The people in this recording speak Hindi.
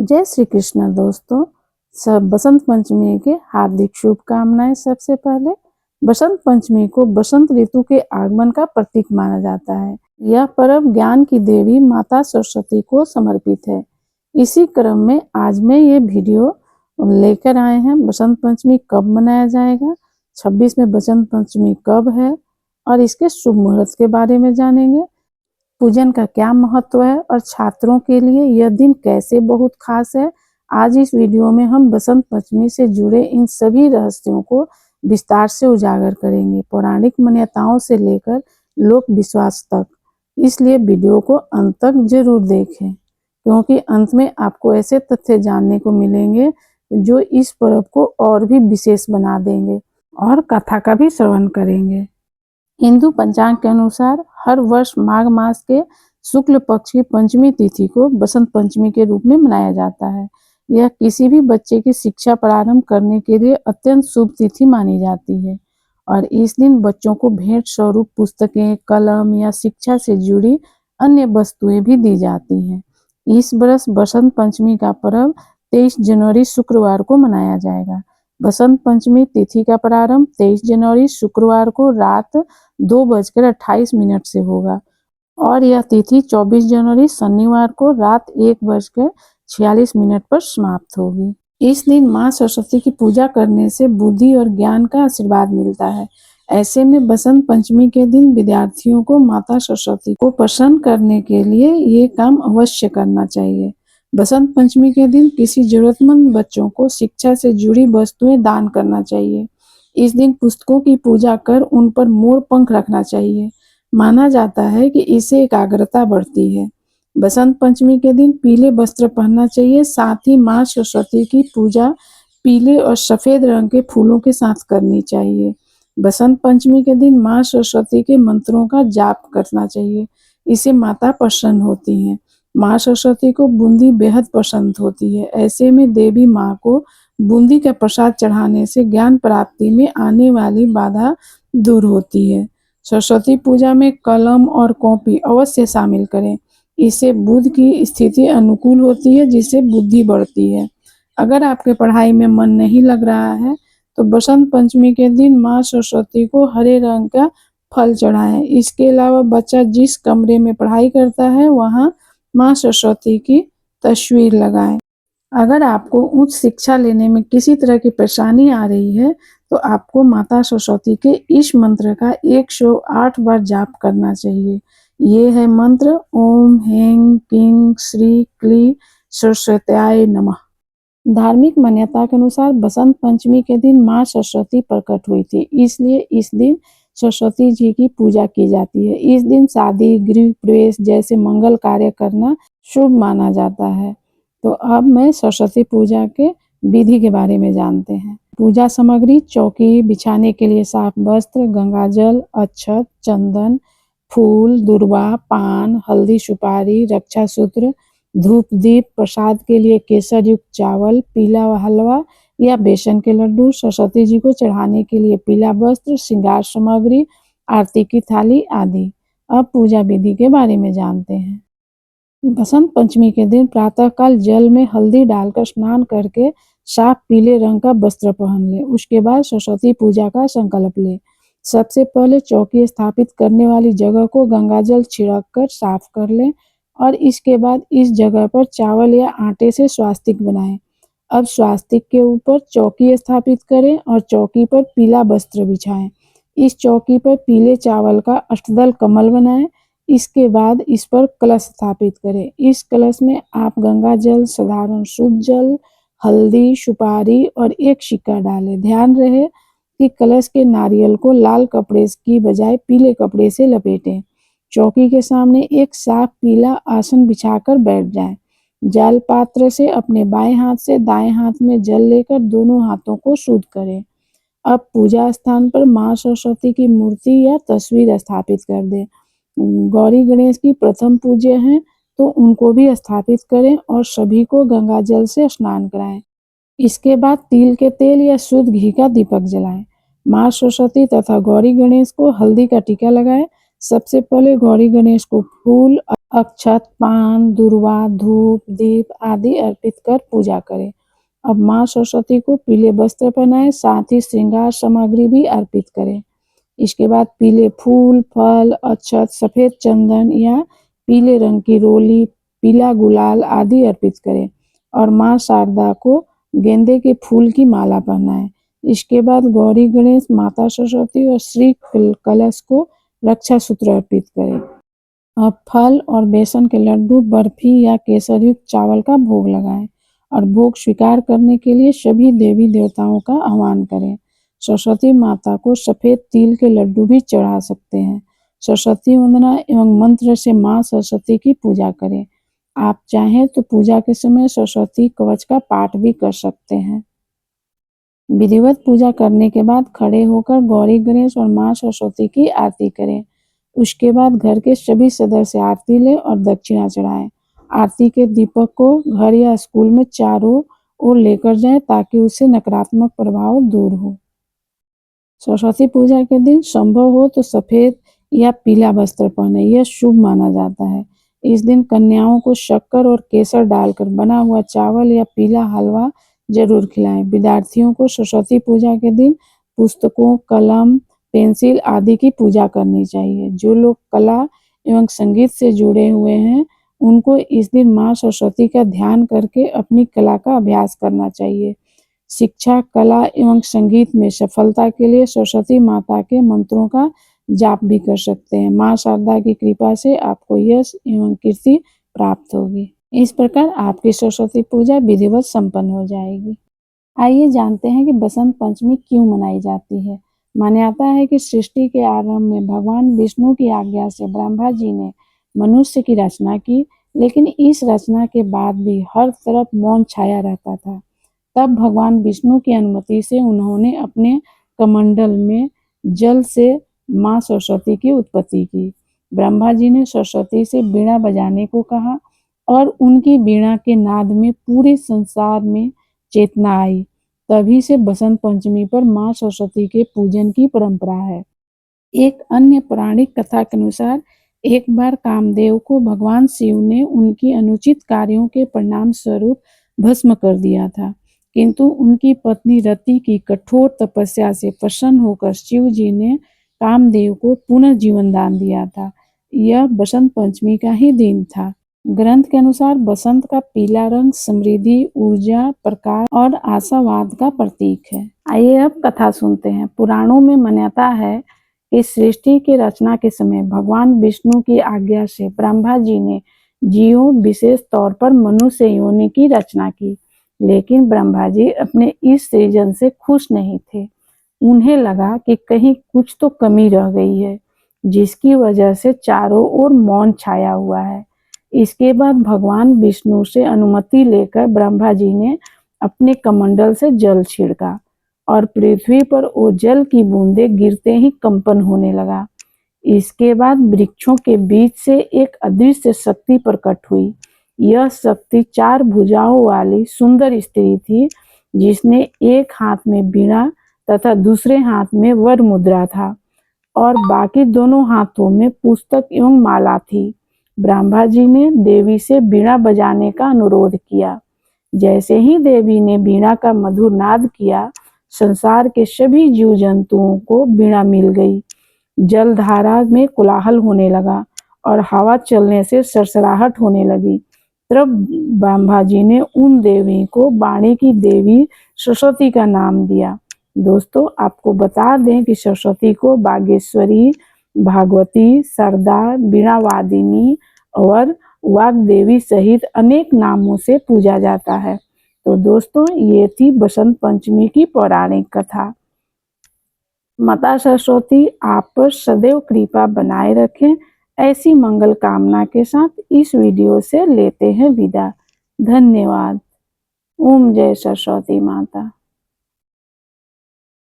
जय श्री कृष्ण दोस्तों। सब बसंत पंचमी के हार्दिक शुभकामनाएं। सबसे पहले बसंत पंचमी को बसंत ऋतु के आगमन का प्रतीक माना जाता है। यह पर्व ज्ञान की देवी माता सरस्वती को समर्पित है। इसी क्रम में आज मैं ये वीडियो लेकर आए हैं। बसंत पंचमी कब मनाया जाएगा, 26 में बसंत पंचमी कब है और इसके शुभ मुहूर्त के बारे में जानेंगे। पूजन का क्या महत्व है और छात्रों के लिए यह दिन कैसे बहुत खास है। आज इस वीडियो में हम बसंत पंचमी से जुड़े इन सभी रहस्यों को विस्तार से उजागर करेंगे, पौराणिक मान्यताओं से लेकर लोक विश्वास तक। इसलिए वीडियो को अंत तक जरूर देखें, क्योंकि अंत में आपको ऐसे तथ्य जानने को मिलेंगे जो इस पर्व को और भी विशेष बना देंगे। और कथा का भी श्रवण करेंगे। हिंदू पंचांग के अनुसार हर वर्ष माघ मास के शुक्ल पक्ष की पंचमी तिथि को बसंत पंचमी के रूप में मनाया जाता है। यह किसी भी बच्चे की शिक्षा प्रारंभ करने के लिए अत्यंत शुभ तिथि मानी जाती है और इस दिन बच्चों को भेंट स्वरूप पुस्तकें, कलम या शिक्षा से जुड़ी अन्य वस्तुएं भी दी जाती हैं। इस वर्ष बसंत पंचमी का पर्व 23 जनवरी शुक्रवार को मनाया जाएगा। बसंत पंचमी तिथि का प्रारंभ 23 जनवरी शुक्रवार को रात 2:28 से होगा और यह तिथि 24 जनवरी शनिवार को रात 1:46 पर समाप्त होगी। इस दिन मां सरस्वती की पूजा करने से बुद्धि और ज्ञान का आशीर्वाद मिलता है। ऐसे में बसंत पंचमी के दिन विद्यार्थियों को माता सरस्वती को प्रसन्न करने के लिए ये काम अवश्य करना चाहिए। बसंत पंचमी के दिन किसी जरूरतमंद बच्चों को शिक्षा से जुड़ी वस्तुएं दान करना चाहिए। इस दिन पुस्तकों की पूजा कर उन पर मोर पंख रखना चाहिए। माना जाता है कि इससे एकाग्रता बढ़ती है। बसंत पंचमी के दिन पीले वस्त्र पहनना चाहिए। साथ ही मां सरस्वती की पूजा पीले और सफेद रंग के फूलों के साथ करनी चाहिए। बसंत पंचमी के दिन मां सरस्वती के मंत्रों का जाप करना चाहिए। इससे माता प्रसन्न होती हैं। मां सरस्वती को बूंदी बेहद पसंद होती है। ऐसे में देवी मां को बूंदी का प्रसाद चढ़ाने से ज्ञान प्राप्ति में आने वाली बाधा दूर होती है। सरस्वती पूजा में कलम और कॉपी अवश्य शामिल करें। इससे बुद्ध की स्थिति अनुकूल होती है, जिससे बुद्धि बढ़ती है। अगर आपके पढ़ाई में मन नहीं लग रहा है तो बसंत पंचमी के दिन मां सरस्वती को हरे रंग का फल चढ़ाएं। इसके अलावा बच्चा जिस कमरे में पढ़ाई करता है वहां मां सरस्वती की तस्वीर लगाएं। अगर आपको उच्च शिक्षा लेने में किसी तरह की परेशानी आ रही है तो आपको माता सरस्वती के इस मंत्र का 108 बार जाप करना चाहिए। ये है मंत्र: ओम ह्रीं क्लीं श्री क्ली सरस्वत्याय नमः। धार्मिक मान्यता के अनुसार बसंत पंचमी के दिन मां सरस्वती प्रकट हुई थी, इसलिए इस दिन सरस्वती जी की पूजा की जाती है। इस दिन शादी, गृह प्रवेश जैसे मंगल कार्य करना शुभ माना जाता है। तो अब मैं सरस्वती पूजा के विधि के बारे में जानते हैं। पूजा सामग्री: चौकी बिछाने के लिए साफ वस्त्र, गंगाजल, अक्षत, चंदन, फूल, दुर्वा, पान, हल्दी, सुपारी, रक्षा सूत्र, धूप दीप, प्रसाद के लिए केसर युक्त चावल, पीला हलवा या बेसन के लड्डू, सरस्वती जी को चढ़ाने के लिए पीला वस्त्र, श्रृंगार सामग्री, आरती की थाली आदि। अब पूजा विधि के बारे में जानते हैं। बसंत पंचमी के दिन प्रातःकाल जल में हल्दी डालकर स्नान करके साफ पीले रंग का वस्त्र पहन ले। उसके बाद सरस्वती पूजा का संकल्प ले। सबसे पहले चौकी स्थापित करने वाली जगह को गंगाजल छिड़क कर साफ कर लें और इसके बाद इस जगह पर चावल या आटे से स्वास्तिक बनाएं। अब स्वास्तिक के ऊपर चौकी स्थापित करें और चौकी पर पीला वस्त्र बिछाएं। इस चौकी पर पीले चावल का अष्टदल कमल बनाएं। इसके बाद इस पर कलश स्थापित करें। इस कलश में आप गंगा जल, साधारण शुद्ध जल, हल्दी, सुपारी और एक सिक्का डालें। ध्यान रहे कि कलश के नारियल को लाल कपड़े की बजाय पीले कपड़े से लपेटें। चौकी के सामने एक साफ पीला आसन बिछाकर बैठ जाएं। जल पात्र से अपने बाएं हाथ से दाएं हाथ में जल लेकर दोनों हाथों को शुद्ध करें। अब पूजा स्थान पर मां सरस्वती की मूर्ति या तस्वीर स्थापित कर दें। गौरी गणेश की प्रथम पूज्य हैं तो उनको भी स्थापित करें और सभी को गंगा जल से स्नान कराएं। इसके बाद तिल के तेल या शुद्ध घी का दीपक जलाएं। मां सरस्वती तथा गौरी गणेश को हल्दी का टीका लगाएं। सबसे पहले गौरी गणेश को फूल, अक्षत, पान, दूर्वा, धूप, दीप आदि अर्पित कर पूजा करें। अब माँ सरस्वती को पीले वस्त्र पहनाएं, साथ ही श्रृंगार सामग्री भी अर्पित करें। इसके बाद पीले फूल, फल, अक्षत, सफेद चंदन या पीले रंग की रोली, पीला गुलाल आदि अर्पित करें और माँ शारदा को गेंदे के फूल की माला पहनाएं। इसके बाद गौरी गणेश, माता सरस्वती और श्री कलश को रक्षा सूत्र अर्पित करें। अब फल और बेसन के लड्डू, बर्फी या केसर युक्त चावल का भोग लगाएं और भोग स्वीकार करने के लिए सभी देवी देवताओं का आह्वान करें। सरस्वती माता को सफेद तिल के लड्डू भी चढ़ा सकते हैं। सरस्वती वंदना एवं मंत्र से माँ सरस्वती की पूजा करें। आप चाहें तो पूजा के समय सरस्वती कवच का पाठ भी कर सकते हैं। विधिवत पूजा करने के बाद खड़े होकर गौरी गणेश और माँ सरस्वती की आरती करें। उसके बाद घर के सभी सदस्य आरती लें और दक्षिणा चढ़ाएं। आरती के दीपक को घर या स्कूल में चारों ओर लेकर जाएं ताकि उससे नकारात्मक प्रभाव दूर हो। सरस्वती पूजा के दिन संभव हो तो सफेद या पीला वस्त्र पहने, यह शुभ माना जाता है। इस दिन कन्याओं को शक्कर और केसर डालकर बना हुआ चावल या पीला हलवा जरूर खिलाएं। विद्यार्थियों को सरस्वती पूजा के दिन पुस्तकों, कलम, पेंसिल आदि की पूजा करनी चाहिए। जो लोग कला एवं संगीत से जुड़े हुए हैं उनको इस दिन माँ सरस्वती का ध्यान करके अपनी कला का अभ्यास करना चाहिए। शिक्षा, कला एवं संगीत में सफलता के लिए सरस्वती माता के मंत्रों का जाप भी कर सकते हैं। माँ शारदा की कृपा से आपको यश एवं कीर्ति प्राप्त होगी। इस प्रकार आपकी सरस्वती पूजा विधिवत संपन्न हो जाएगी। आइए जानते हैं कि बसंत पंचमी क्यों मनाई जाती है। मान्यता है कि सृष्टि के आरंभ में भगवान विष्णु की आज्ञा से ब्रह्मा जी ने मनुष्य की रचना की, लेकिन इस रचना के बाद भी हर तरफ मौन छाया रहता था। तब भगवान विष्णु की अनुमति से उन्होंने अपने कमंडल में जल से माँ सरस्वती की उत्पत्ति की। ब्रह्मा जी ने सरस्वती से वीणा बजाने को कहा और उनकी वीणा के नाद में पूरे संसार में चेतना आई। तभी से बसंत पंचमी पर माँ सरस्वती के पूजन की परंपरा है। एक अन्य पौराणिक कथा के अनुसार एक बार कामदेव को भगवान शिव ने उनकी अनुचित कार्यों के परिणाम स्वरूप भस्म कर दिया था, किंतु उनकी पत्नी रति की कठोर तपस्या से प्रसन्न होकर शिव जी ने कामदेव को पुनः जीवन दान दिया था। यह बसंत पंचमी का ही दिन था। ग्रंथ के अनुसार बसंत का पीला रंग समृद्धि, ऊर्जा, प्रकाश और आशावाद का प्रतीक है। आइए अब कथा सुनते हैं। पुराणों में मान्यता है कि सृष्टि की रचना के समय भगवान विष्णु की आज्ञा से ब्रह्मा जी ने जीवों, विशेष तौर पर मनुष्य योनि की रचना की, लेकिन ब्रह्मा जी अपने इस सृजन से खुश नहीं थे। उन्हें लगा कि कहीं कुछ तो कमी रह गई है, जिसकी वजह से चारों ओर मौन छाया हुआ है। इसके बाद भगवान विष्णु से अनुमति लेकर ब्रह्मा जी ने अपने कमंडल से जल छिड़का और पृथ्वी पर वो जल की बूंदें गिरते ही कंपन होने लगा। इसके बाद वृक्षों के बीच से एक अदृश्य शक्ति प्रकट हुई। यह शक्ति 4 भुजाओं वाली सुंदर स्त्री थी, जिसने एक हाथ में वीणा तथा दूसरे हाथ में वर मुद्रा था और बाकी दोनों हाथों में पुस्तक एवं माला थी। ब्रह्मा जी ने देवी से वीणा बजाने का अनुरोध किया। जैसे ही देवी ने वीणा का मधुर नाद किया, संसार के सभी जीव जंतुओं को वीणा मिल गई। जलधारा में कोलाहल होने लगा और हवा चलने से सरसराहट होने लगी। तब ब्रह्मा जी ने उन देवी को वाणी की देवी सरस्वती का नाम दिया। दोस्तों, आपको बता दें कि सरस्वती को बागेश्वरी, भागवती, शारदा, वीणावादिनी और वाग्देवी सहित अनेक नामों से पूजा जाता है। तो दोस्तों, ये थी बसंत पंचमी की पौराणिक कथा। माता सरस्वती आप पर सदैव कृपा बनाए रखें। ऐसी मंगल कामना के साथ इस वीडियो से लेते हैं विदा। धन्यवाद। ओम जय सरस्वती माता।